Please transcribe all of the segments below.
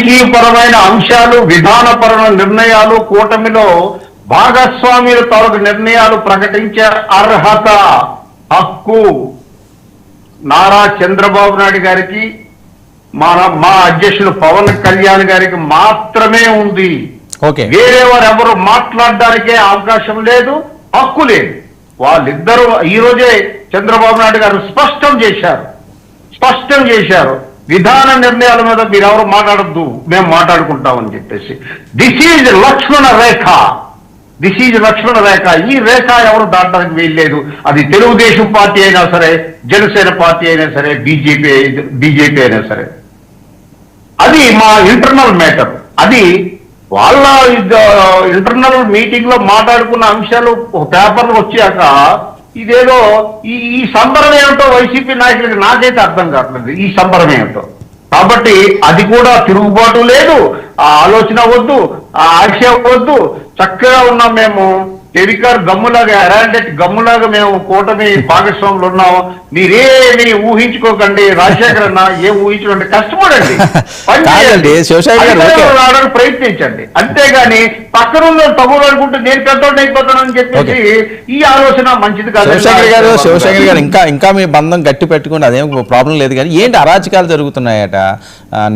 రాజకీయపరమైన అంశాలు, విధానపరమైన నిర్ణయాలు, కూటమిలో భాగస్వామ్యుల తాలూకు నిర్ణయాలు ప్రకటించే అర్హత, హక్కు నారా చంద్రబాబు నాయుడు గారికి, మా అధ్యక్షులు పవన్ కళ్యాణ్ గారికి మాత్రమే ఉంది. వేరే వారు ఎవరు మాట్లాడడానికే అవకాశం లేదు, హక్కు లేదు. వాళ్ళిద్దరూ ఈ రోజే చంద్రబాబు నాయుడు గారు స్పష్టం చేశారు విధాన నిర్ణయాల మీద మీరు ఎవరు మాట్లాడద్దు, మేము మాట్లాడుకుంటామని చెప్పేసి. దిస్ ఈజ్ లక్ష్మణ రేఖ. ఈ రేఖ ఎవరు దాటడానికి వీల్లేదు. అది తెలుగుదేశం పార్టీ అయినా సరే, జనసేన పార్టీ అయినా సరే, బీజేపీ అయినా సరే. అది మా ఇంటర్నల్ మ్యాటర్. అది వాళ్ళ ఇంటర్నల్ మీటింగ్ లో మాట్లాడుకున్న అంశాలు ఒక పేపర్లు వచ్చాక ఇదేదో ఈ సంబరం ఏమిటో వైసీపీ నాయకులకి నాకైతే అర్థం కావట్లేదు ఈ సంబరం ఏమిటో. కాబట్టి అది కూడా తిరుగుబాటు లేదు, ఆ ఆలోచన వద్దు, ఆ ఆశ వద్దు. చక్కగా ఉన్నాం మేము, టెలికార్ గమ్ములాగా, ఎరాండెట్ గమ్ములాగా మేము కూటమి భాగస్వాములు ఉన్నాము. మీరేమి ఊహించుకోకండి. రాజశేఖర్ అన్న ఏం ఊహించుకోండి, కష్టపడండి, రావడానికి ప్రయత్నించండి. అంతేగాని పక్కన తగులు అనుకుంటే నేను పెద్దోడు అయిపోతానని చెప్పేసి ఈ ఆలోచన మంచిది కాదు. శివశంకర్ గారు ఇంకా మీ బంధం గట్టి పెట్టుకుని అదేం ప్రాబ్లం లేదు. కానీ ఏంటి అరాచకాలు జరుగుతున్నాయట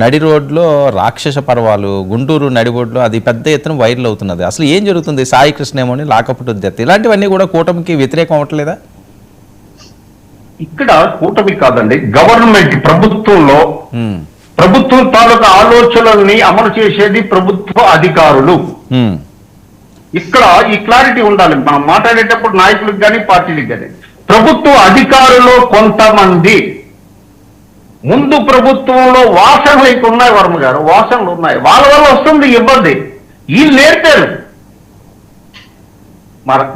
నడి రోడ్లో, రాక్షస పర్వాలు, గుంటూరు నడి రోడ్లో అది పెద్ద ఎత్తున వైరల్ అవుతున్నది. అసలు ఏం జరుగుతుంది? సాయి కృష్ణేమోని లాకపుట్టు డెత్, ఇలాంటివన్నీ కూడా కూటమికి వ్యతిరేకం అవ్వట్లేదా? ఇక్కడ కూటమి కాదండి, గవర్నమెంట్, ప్రభుత్వం తాలూకా ఆలోచనల్ని అమలు చేసేది ప్రభుత్వ అధికారులు. ఇక్కడ ఈ క్లారిటీ ఉండాలి మనం మాట్లాడేటప్పుడు, నాయకులకు కానీ పార్టీలకు కానీ. ప్రభుత్వ అధికారులు కొంతమంది ముందు ప్రభుత్వంలో వాసనలు ఇంకా ఉన్నాయి, వర్మ గారు, వాసనలు ఉన్నాయి. వాళ్ళ వల్ల వస్తుంది ఇబ్బంది. వీళ్ళు నేర్పారు.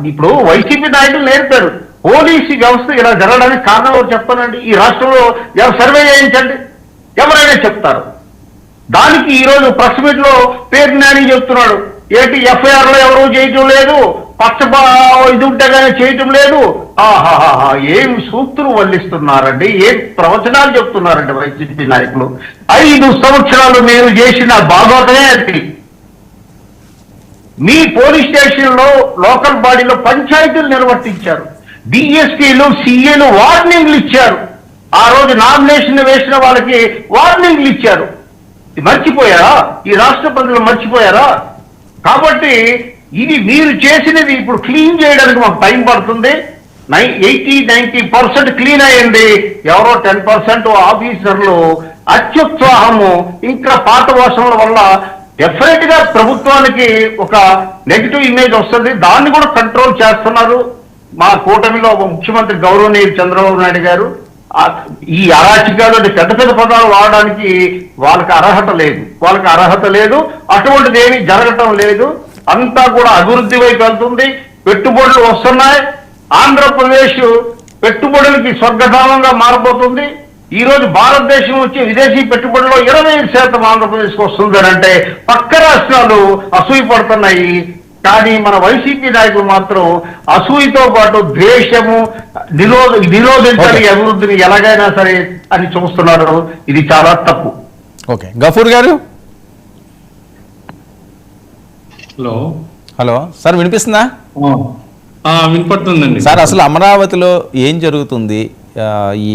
ఇప్పుడు వైసీపీ నాయకులు నేర్పారు. పోలీసు వ్యవస్థ ఇలా జరగడానికి కారణం ఎవరు చెప్తానండి? ఈ రాష్ట్రంలో సర్వే చేయించండి, ఎవరైనా చెప్తారు. దానికి ఈరోజు ప్రెస్ మీట్ లో పేరు నాని చెప్తున్నాడు, ఏంటి ఎఫ్ఐఆర్ లో ఎవరూ చేయటం లేదు, ఇది ఉంటే కానీ చేయటం లేదు. ఏం సూక్తులు వల్లిస్తున్నారండి, ఏం ప్రవచనాలు చెప్తున్నారండి వైసీపీ నాయకులు. 5 సంవత్సరాలు మీరు చేసిన బాగోతమే అది. మీ పోలీస్ స్టేషన్ లో, లోకల్ బాడీలో పంచాయతీలు నిర్వర్తించారు. డిఎస్పీలు, సిఏలు వార్నింగ్లు ఇచ్చారు. ఆ రోజు నామినేషన్ వేసిన వాళ్ళకి వార్నింగ్లు ఇచ్చారు. మర్చిపోయారా? ఈ రాష్ట్ర ప్రజలు మర్చిపోయారా? కాబట్టి ఇది మీరు చేసినది ఇప్పుడు క్లీన్ చేయడానికి మాకు టైం పడుతుంది. 80-90% క్లీన్ అయ్యింది. ఎవరో 10% ఆఫీసర్లు అత్యుత్సాహము, ఇంకా పాత వాసనల వల్ల డెఫినెట్ గా ప్రభుత్వానికి ఒక నెగిటివ్ ఇమేజ్ వస్తుంది. దాన్ని కూడా కంట్రోల్ చేస్తున్నారు మా కూటమిలో ముఖ్యమంత్రి గౌరవనీయులు చంద్రబాబు నాయుడు గారు. ఈ అరాచకాలు, పెద్ద పెద్ద పదాలు వాడడానికి వాళ్ళకి అర్హత లేదు. అటువంటిది ఏమీ జరగటం లేదు. అంతా కూడా అభివృద్ధి వైపు వెళ్తుంది. పెట్టుబడులు వస్తున్నాయి. ఆంధ్రప్రదేశ్ పెట్టుబడులకి స్వర్గధామంగా మారబోతుంది. ఈ రోజు భారతదేశం వచ్చే విదేశీ పెట్టుబడుల్లో 25% ఆంధ్రప్రదేశ్కి వస్తుందని అంటే పక్క రాష్ట్రాలు అసూయపడుతున్నాయి. కానీ మన వైసీపీ నాయకులు మాత్రం అసూయతో పాటు ద్వేషము, నిరోధించాలి అభివృద్ధిని ఎలాగైనా సరే అని చూస్తున్నారు. ఇది చాలా తప్పు. ఓకే, గఫూర్ గారు. హలో సార్, వినిపిస్తుందా? వినపడుతుందండి సార్. అసలు అమరావతిలో ఏం జరుగుతుంది? ఈ